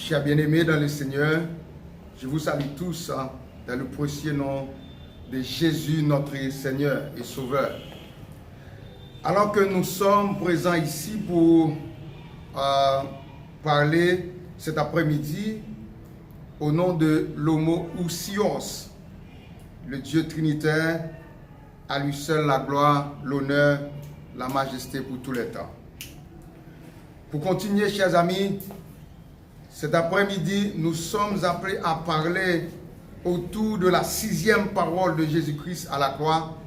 Chers bien-aimés dans le Seigneur, je vous salue tous dans le précieux nom de Jésus, notre Seigneur et Sauveur. Alors que nous sommes présents ici pour parler cet après-midi au nom de l'Homoousios, le Dieu trinitaire, à lui seul la gloire, l'honneur, la majesté pour tous les temps. Pour continuer, chers amis, cet après-midi, nous sommes appelés à parler autour de la 6e parole de Jésus-Christ à la croix,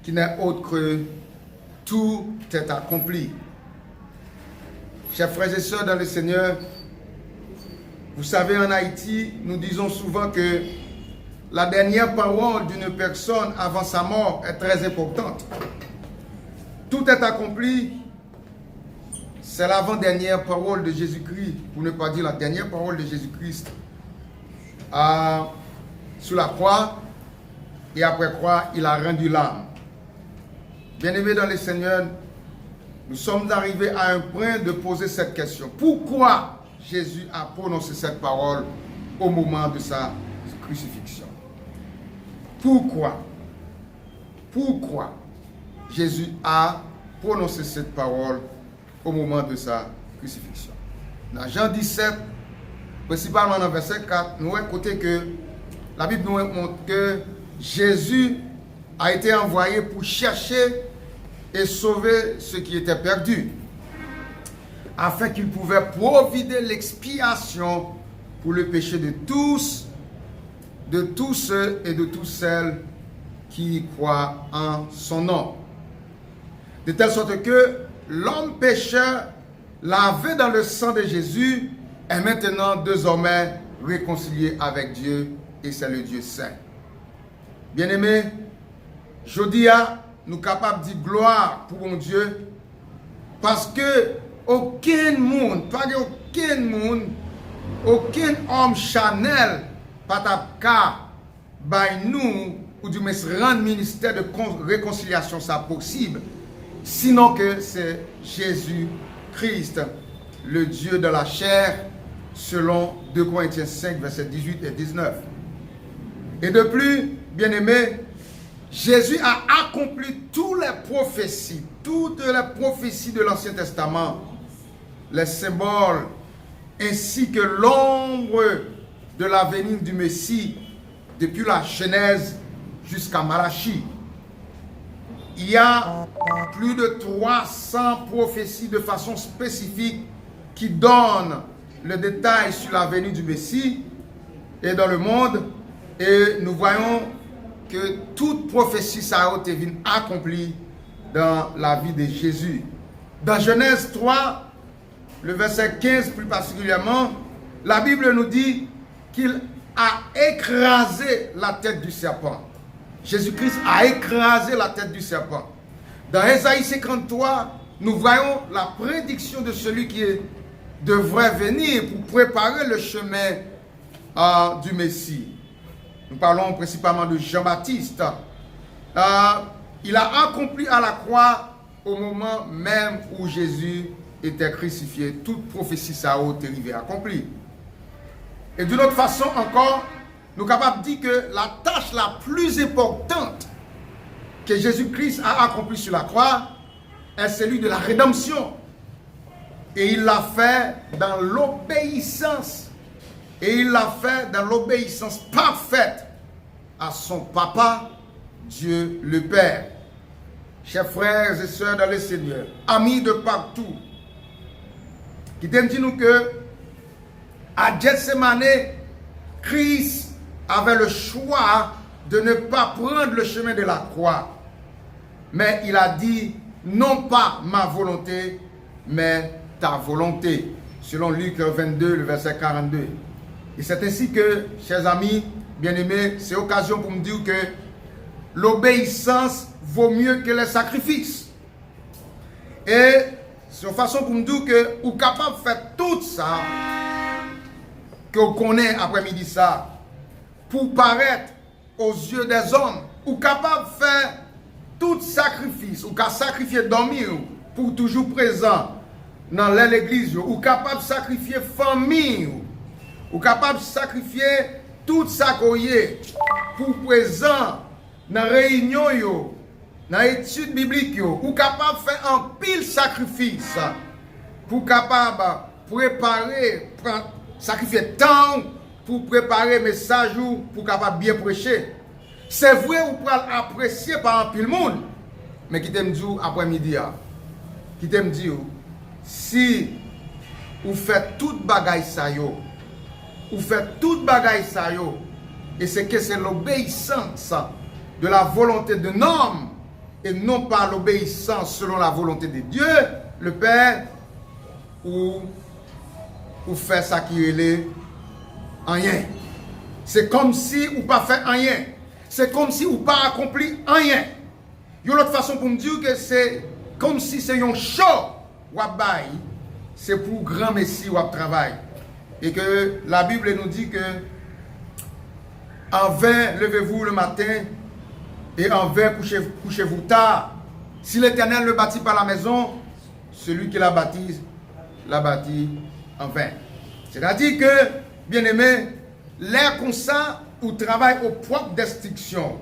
qui n'est autre que tout est accompli. Chers frères et sœurs dans le Seigneur, vous savez, en Haïti, nous disons souvent que la dernière parole d'une personne avant sa mort est très importante. Tout est accompli. C'est l'avant-dernière parole de Jésus-Christ, pour ne pas dire la dernière parole de Jésus-Christ sur la croix, et après croix, il a rendu l'âme. Bien-aimés dans le Seigneur, nous sommes arrivés à un point de poser cette question. Pourquoi Jésus a prononcé cette parole au moment de sa crucifixion? Pourquoi Jésus a prononcé cette parole au moment de sa crucifixion? Dans Jean 17, principalement dans verset 4, nous voyons que la Bible nous montre que Jésus a été envoyé pour chercher et sauver ceux qui étaient perdus, afin qu'il pouvait provider l'expiation pour le péché de tous ceux et de toutes celles qui croient en son nom. De telle sorte que l'homme pécheur, lavé dans le sang de Jésus, est maintenant désormais réconcilié avec Dieu, et c'est le Dieu saint. Bien-aimés, je dis nous capables de dire gloire pour mon Dieu, parce que aucun monde, aucun homme charnel, pas ta nous, ou du moins rendre ministère de réconciliation ça possible, sinon que c'est Jésus-Christ, le Dieu de la chair, selon 2 Corinthiens 5, versets 18 et 19. Et de plus, bien-aimés, Jésus a accompli toutes les prophéties de l'Ancien Testament, les symboles, ainsi que l'ombre de la venue du Messie, depuis la Genèse jusqu'à Malachie. Il y a plus de 300 prophéties de façon spécifique qui donnent le détail sur la venue du Messie et dans le monde. Et nous voyons que toute prophétie ça a été accomplie dans la vie de Jésus. Dans Genèse 3, le verset 15 plus particulièrement, la Bible nous dit qu'il a écrasé la tête du serpent. Jésus-Christ a écrasé la tête du serpent. Dans Ésaïe 53, nous voyons la prédiction de celui qui devrait venir pour préparer le chemin du Messie. Nous parlons principalement de Jean-Baptiste. Il a accompli à la croix au moment même où Jésus était crucifié. Toute prophétie ça a été accomplie. Et d'une autre façon encore, nous sommes capables de dire que la tâche la plus importante que Jésus-Christ a accomplie sur la croix est celui de la rédemption. Et il l'a fait dans l'obéissance. Et il l'a fait dans l'obéissance parfaite à son Papa, Dieu le Père. Chers frères et sœurs dans le Seigneur, amis de partout, qui dit-nous que à Gethsemane, Christ avait le choix de ne pas prendre le chemin de la croix. Mais il a dit, non pas ma volonté, mais ta volonté. Selon Luc 22, le verset 42. Et c'est ainsi que, chers amis, bien-aimés, c'est l'occasion pour me dire que l'obéissance vaut mieux que les sacrifices. Et c'est une façon pour me dire que vous êtes capable de faire tout ça que vous connaissez après-midi ça pour paraître aux yeux des hommes. Vous êtes capable de faire tout sacrifice, ou qu'à sacrifier dormir pour toujours présent dans l'église, ou capable de sacrifier famille, ou capable de sacrifier tout ça qu'on y est pour présent dans réunion yo, dans étude biblique yo, ou capable de faire un pile sacrifice pour capable préparer, sacrifier temps pour préparer message ou pour capable bien prêcher. C'est vrai ou pour apprécier par un pile monde, mais qui t'aime dire après-midi, qui t'aime dire si vous faites toute bagaille ça yo, vous faites toute bagaille ça yo, et c'est que c'est l'obéissance de la volonté de l'homme et non pas l'obéissance selon la volonté de Dieu, le Père, ou fait ça qui est rien. C'est comme si ou pas fait rien. C'est comme si ou pas accompli rien. Il y a une autre façon pour me dire que c'est comme si c'est un show ou c'est pour grand messie ou travail. Et que la Bible nous dit que en vain levez-vous le matin et en vain couchez-vous tard. Si l'Éternel ne bâtit pas la maison, celui qui la bâtit en vain. C'est-à-dire que, bien aimé, l'air comme ça, ou travaille aux propres destructions.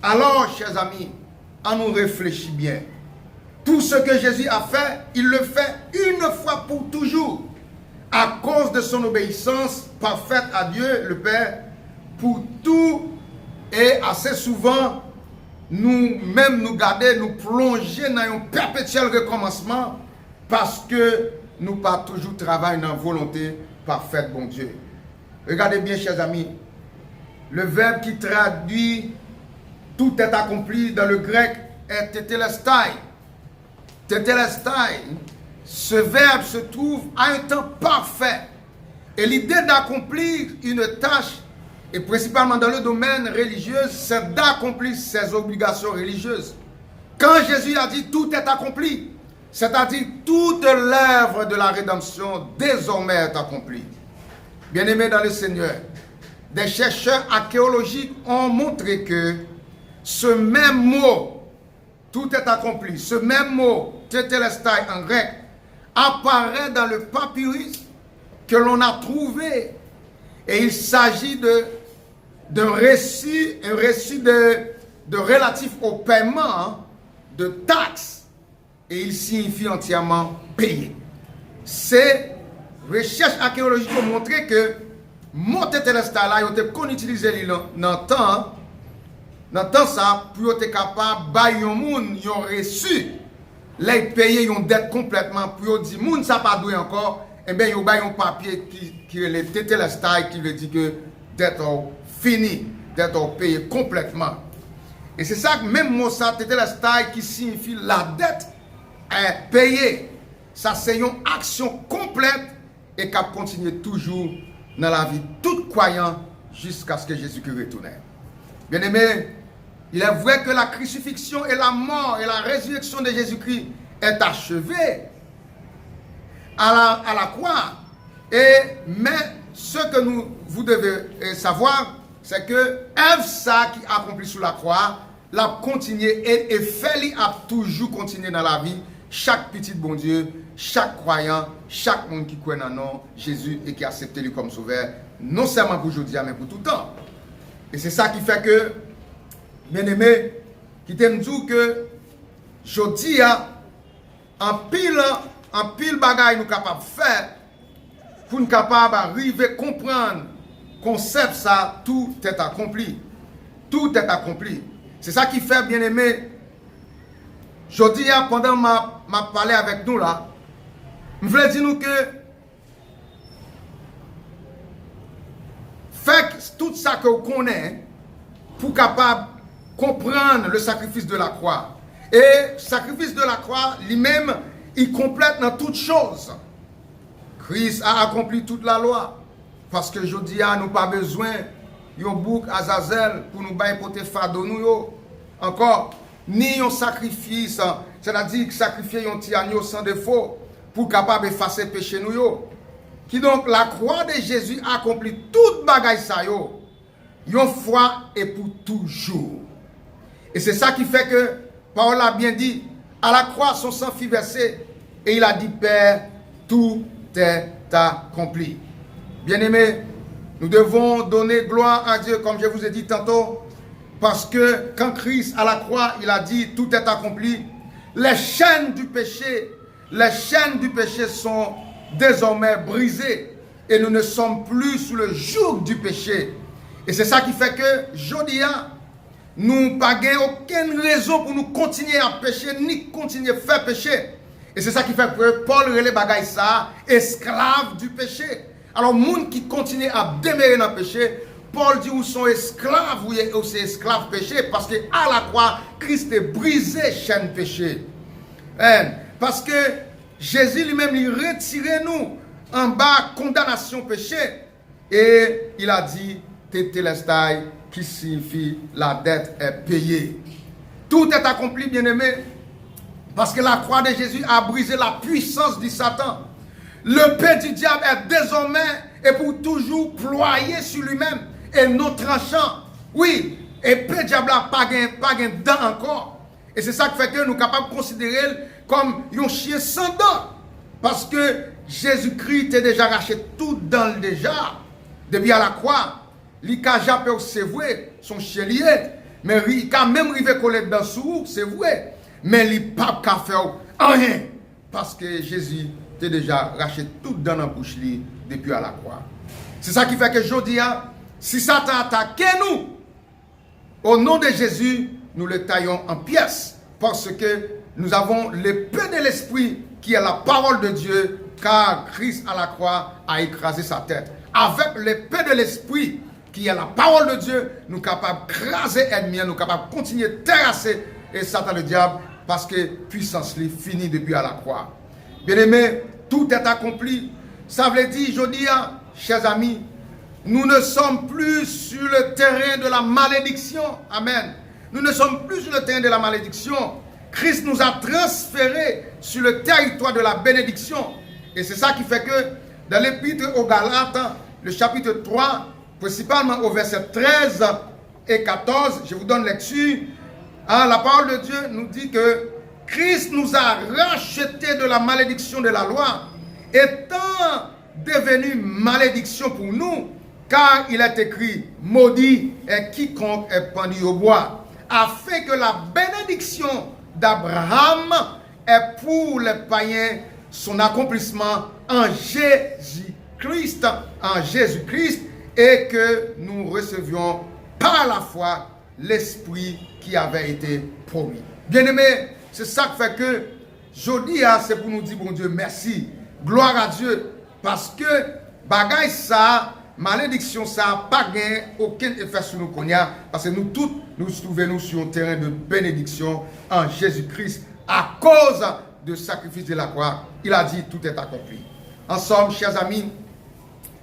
Alors, chers amis, on nous réfléchit bien. Tout ce que Jésus a fait, il le fait une fois pour toujours. À cause de son obéissance parfaite à Dieu, le Père, pour tout et assez souvent, nous-mêmes nous garder, nous plonger dans un perpétuel recommencement parce que nous pas toujours travaillons dans la volonté parfaite, bon Dieu. Regardez bien, chers amis, le verbe qui traduit tout est accompli dans le grec est tetelestai. Tetelestai, ce verbe se trouve à un temps parfait. Et l'idée d'accomplir une tâche, et principalement dans le domaine religieux, c'est d'accomplir ses obligations religieuses. Quand Jésus a dit tout est accompli, c'est-à-dire toute l'œuvre de la rédemption désormais est accomplie. Bien-aimés dans le Seigneur, des chercheurs archéologiques ont montré que ce même mot, tout est accompli, ce même mot, tetelestai en grec, apparaît dans le papyrus que l'on a trouvé. Et il s'agit d'un récit, un récit de relatif au paiement de taxes. Et il signifie entièrement payer. Ces recherches archéologiques ont montré que mot tetelestai là, ils ont utilisé dans le temps ça, pour être capable de moun yon reçu, les payer yon dette complètement, pour dire moun ça pas doué encore, et bien yon un papier qui est le tetelestai qui veut dire que dette fini, dette payé complètement. Et c'est ça que même mot ça tetelestai qui signifie la dette est payée. Ça c'est une action complète et qui continue toujours dans la vie tout croyant jusqu'à ce que Jésus-Christ retourne. Bien aimé, il est vrai que la crucifixion et la mort et la résurrection de Jésus-Christ est achevée à la croix. Mais ce que vous devez savoir, c'est que œuvre ça qui accomplit sous la croix, l'a continué et fait a toujours continué dans la vie. Chaque petit bon Dieu, chaque croyant, chaque monde qui croit dans nom Jésus et qui accepte lui comme sauveur, non seulement pour aujourd'hui, mais pour tout le temps. Et c'est ça qui fait que, bien aimé, qui t'aime dire que aujourd'hui, en pile bagaille nous capables de faire pour nous capables d'arriver à comprendre le concept ça, tout est accompli. Tout est accompli. C'est ça qui fait, bien aimé, aujourd'hui, pendant ma parlé avec nous là, je voulais dire nous que fait tout ça que vous connaissez pour capable comprendre le sacrifice de la croix. Et le sacrifice de la croix, lui-même, il complète dans toutes choses. Christ a accompli toute la loi. Parce que je dis, nous pas besoin d'un bouc Azazel pour nous bailler porter fardeau nous. Encore, ni un sacrifice, c'est-à-dire sacrifier un petit agneau sans défaut pour capable effacer péché nous. Qui donc, la croix de Jésus a accompli toute bagaille ça yo. Une fois et pour toujours. Et c'est ça qui fait que, Paul a bien dit, à la croix son sang fut versé, et il a dit, Père, tout est accompli. Bien-aimés, nous devons donner gloire à Dieu, comme je vous ai dit tantôt, parce que quand Christ à la croix, il a dit tout est accompli, les chaînes du péché sont désormais brisées et nous ne sommes plus sous le joug du péché. Et c'est ça qui fait que Jodia, nous n'avons aucune raison pour nous continuer à pécher, ni continuer à faire pécher. Et c'est ça qui fait que Paul relève bagaille ça, esclave du péché. Alors, les gens qui continuent à demeurer dans le péché, Paul dit ou sont esclaves ou c'est esclaves péché, parce qu'à la croix, Christ a brisé chaîne péché. Parce que Jésus lui-même, il retirait nous en bas condamnation péché. Et il a dit, Tétélestai, qui signifie la dette est payée. Tout est accompli, bien-aimé, parce que la croix de Jésus a brisé la puissance du Satan. Le paix du diable est désormais et pour toujours ployé sur lui-même et non tranchant. Oui, et paix diable n'a pas de dents encore. Et c'est ça qui fait que nous sommes capables de considérer comme un chien sans dents. Parce que Jésus-Christ a déjà racheté tout dans le déjà. Depuis à la croix, il a jappé c'est vrai, son chien lié. Mais il a même arrivé coller dans sous, c'est vrai. Mais il n'a pas faire rien. Parce que Jésus a déjà racheté tout dans la bouche depuis à la croix. C'est ça qui fait que je dis, si Satan attaque nous, au nom de Jésus, nous le taillons en pièces. Parce que nous avons l'épée de l'esprit qui est la parole de Dieu, car Christ à la croix a écrasé sa tête. Avec l'épée de l'esprit qui est la parole de Dieu, nous sommes capables d'écraser l'ennemi, nous sommes capables de continuer de terrasser et Satan le diable, parce que puissance est finie depuis à la croix. Bien-aimés, tout est accompli. Ça veut dire, je dis, chers amis, nous ne sommes plus sur le terrain de la malédiction. Amen. Nous ne sommes plus sur le terrain de la malédiction. Christ nous a transférés sur le territoire de la bénédiction. Et c'est ça qui fait que dans l'épître aux Galates, le chapitre 3, principalement au verset 13 et 14, je vous donne lecture. La parole de Dieu nous dit que Christ nous a rachetés de la malédiction de la loi, étant devenu malédiction pour nous, car il est écrit, maudit est quiconque est pendu au bois, afin que la bénédiction d'Abraham est pour les païens son accomplissement en Jésus-Christ, et que nous recevions par la foi l'esprit qui avait été promis. Bien-aimés, c'est ça qui fait que je dis, c'est pour nous dire, bon Dieu, merci, gloire à Dieu, parce que bagaille ça, malédiction ça, pas gain aucun effet sur nous, parce que nous tous, nous trouvons sur un terrain de bénédiction en Jésus-Christ, à cause du sacrifice de la croix. Il a dit, tout est accompli. En somme, chers amis,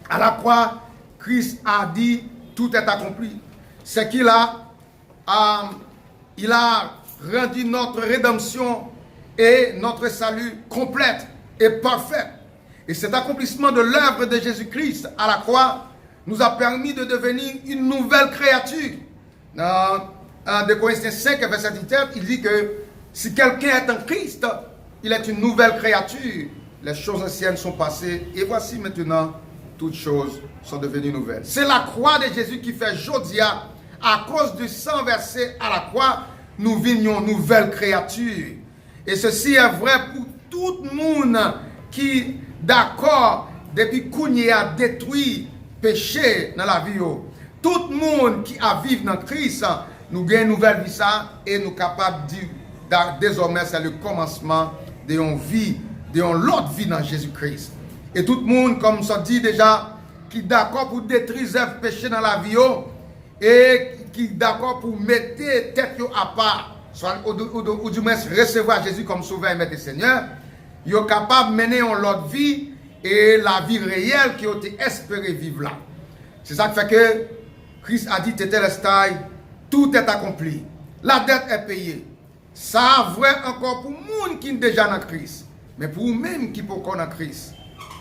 à la croix, Christ a dit, tout est accompli. C'est qu'il a rendu notre rédemption et notre salut complète et parfait. Et cet accomplissement de l'œuvre de Jésus-Christ à la croix nous a permis de devenir une nouvelle créature. Dans 2 Corinthiens 5, verset 17, il dit que si quelqu'un est en Christ, il est une nouvelle créature. Les choses anciennes sont passées et voici maintenant, toutes choses sont devenues nouvelles. C'est la croix de Jésus qui fait Jodia, à cause du sang versé à la croix, nous venions nouvelles créatures. Et ceci est vrai pour tout le monde qui, d'accord, depuis qu'on a détruit péché dans la vie. Tout le monde qui a vécu dans Christ, nous gagnons une nouvelle vie ça et nous sommes capables de dire désormais c'est le commencement d'une vie, d'une autre vie dans Jésus-Christ. Et tout le monde, comme ça dit déjà, qui est d'accord pour détruire les péchés dans la vie et qui est d'accord pour mettre tête à part, soit ou du moins recevoir Jésus comme sauveur et maître et Seigneur, ils sont capables de mener une autre vie et la vie réelle qui ont été espérée vivre là. C'est ça qui fait que Christ a dit, Tétélestai, tout est accompli. La dette est payée. Ça vrai encore pour les gens qui sont déjà dans Christ. Mais pour vous-même qui sont dans Christ.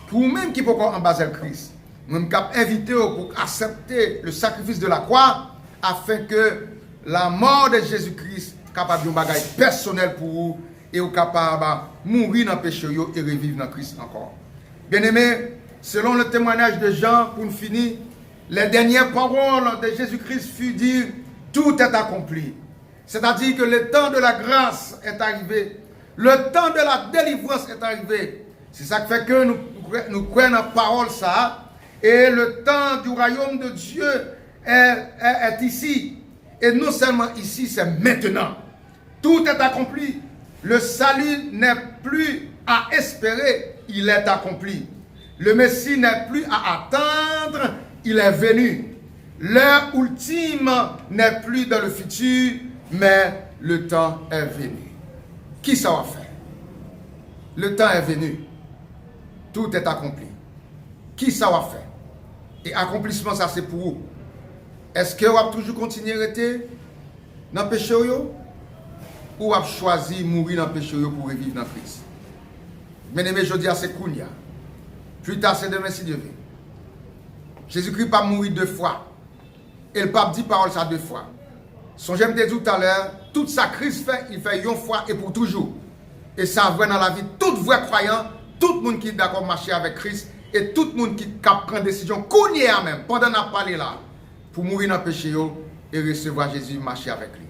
Pour vous-même qui sont en bas de Christ. Nous sommes invités pour accepter le sacrifice de la croix afin que la mort de Jésus-Christ capable de bagage personnel pour vous et vous capable de mourir dans le péché et revivre dans Christ encore. Bien-aimés, selon le témoignage de Jean, pour nous finir, les dernières paroles de Jésus-Christ furent dire tout est accompli. C'est-à-dire que le temps de la grâce est arrivé. Le temps de la délivrance est arrivé. C'est ça qui fait que nous croyons la parole ça. Et le temps du royaume de Dieu est ici. Et non seulement ici, c'est maintenant. Tout est accompli. Le salut n'est plus à espérer, il est accompli. Le Messie n'est plus à attendre, il est venu. L'heure ultime n'est plus dans le futur, mais le temps est venu. Qui ça va faire? Le temps est venu. Tout est accompli. Qui ça va faire? Et accomplissement, ça c'est pour vous. Est-ce que vous avez toujours continué à rester dans le péché ou vous avez choisi de mourir dans le péché pour revivre dans Christ? Bien-aimé, je dis à c'est Kounia. Plus tard, c'est demain si Dieu veut. Jésus-Christ n'a pas mouru 2 fois. Et le pape dit parole ça 2 fois. Son j'aime te dire tout à l'heure, toute sa crise fait, il fait 1 fois et pour toujours. Et ça vrai dans la vie, tout vrai croyant, tout le monde qui est d'accord marcher avec Christ, et tout le monde qui prend décision, Kounia même, pendant qu'on parlé là, pour mourir dans le péché et recevoir Jésus, marcher avec lui.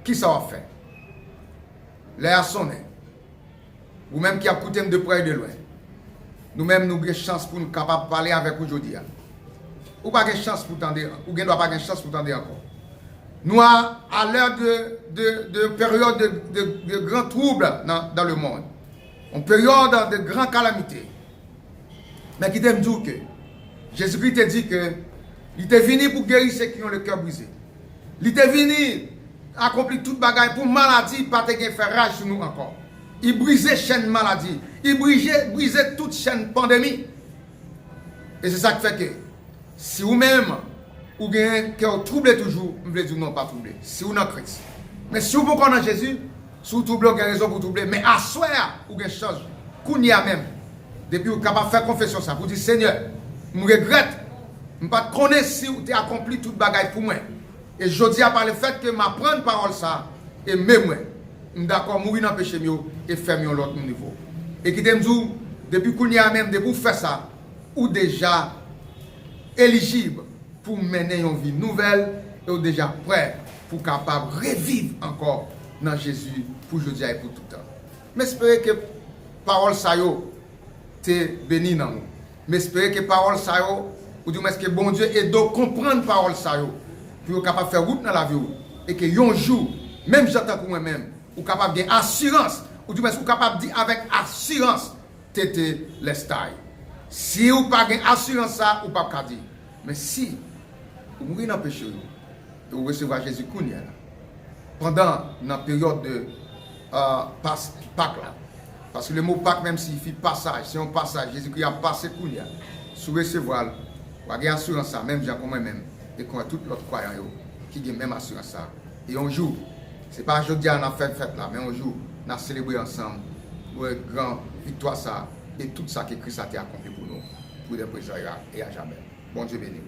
Qui ça va faire? L'air sonné. Ou même qui a écouté de près et de loin. Nous-mêmes, nous avons une chance pour nous capables de parler avec aujourd'hui. Ou pas de chance pour t'entendre, ou bien pas de chance pour t'entendre encore. Nous, à l'heure de période de grands troubles dans le monde, en période de grandes calamités, mais qui t'aime dire que Jésus-Christ te dit que il est venu pour guérir ceux qui ont le cœur brisé. Il est venu accomplir toute bagaille pour maladie, pas te faire rage sur nous encore. Il brisait chaîne maladie. Il brisait toute chaîne pandémie. Et c'est ça qui fait que si vous-même, ou bien que vous troublez toujours, vous voulez dire non, pas troubler. Si vous n'avez Christ. Mais si vous connaissez Jésus, si vous troublez, vous avez raison pour troubler. Mais à soi, vous avez change. Kounia même. Depuis vous êtes capable de faire confession ça. Vous dites, Seigneur, je regrette. Je ne pas connaître si vous avez accompli toute bagaille pour moi. Et je dis à part le fait que je prends parole ça, et même moi, je suis d'accord, mourir dans le péché mieux et faire mieux l'autre niveau. Et qui t'aime dire, depuis qu'on y a même, depuis vous faire ça, ou déjà éligible pour mener une vie nouvelle, et ou déjà prêt pour capable de revivre encore dans Jésus pour aujourd'hui et pour tout le temps. Mais j'espère que parole ça t'es béni dans nous. Mais j'espère que parole ça ou du moins que bon Dieu aide à comprendre parole ça pour être capable de faire route dans la vie et que un jour, même j'entends pour moi-même, ou capable de assurance, ou du moins ou capable de dire avec assurance, t'étais l'estail. Si vous n'avez pas d'assurance ça, vous pas dire. Mais si vous mourrez dans le péché, et vous recevez Jésus Kounia, pendant la période de Pâques là, parce que le mot Pâques même signifie passage, c'est un passage, Jésus-Christ a passé Kounia, si vous recevez, vous avez assurance ça, même gens comme moi-même, et qu'on a tout l'autre croyant qui a même assurance ça. Et un jour, ce n'est pas aujourd'hui qu'on a fait fête là, mais un jour, on a célébré ensemble pour une grande victoire ça, et tout ça que Christ a accompli pour nous, pour les présents et à jamais. Bon Dieu béni.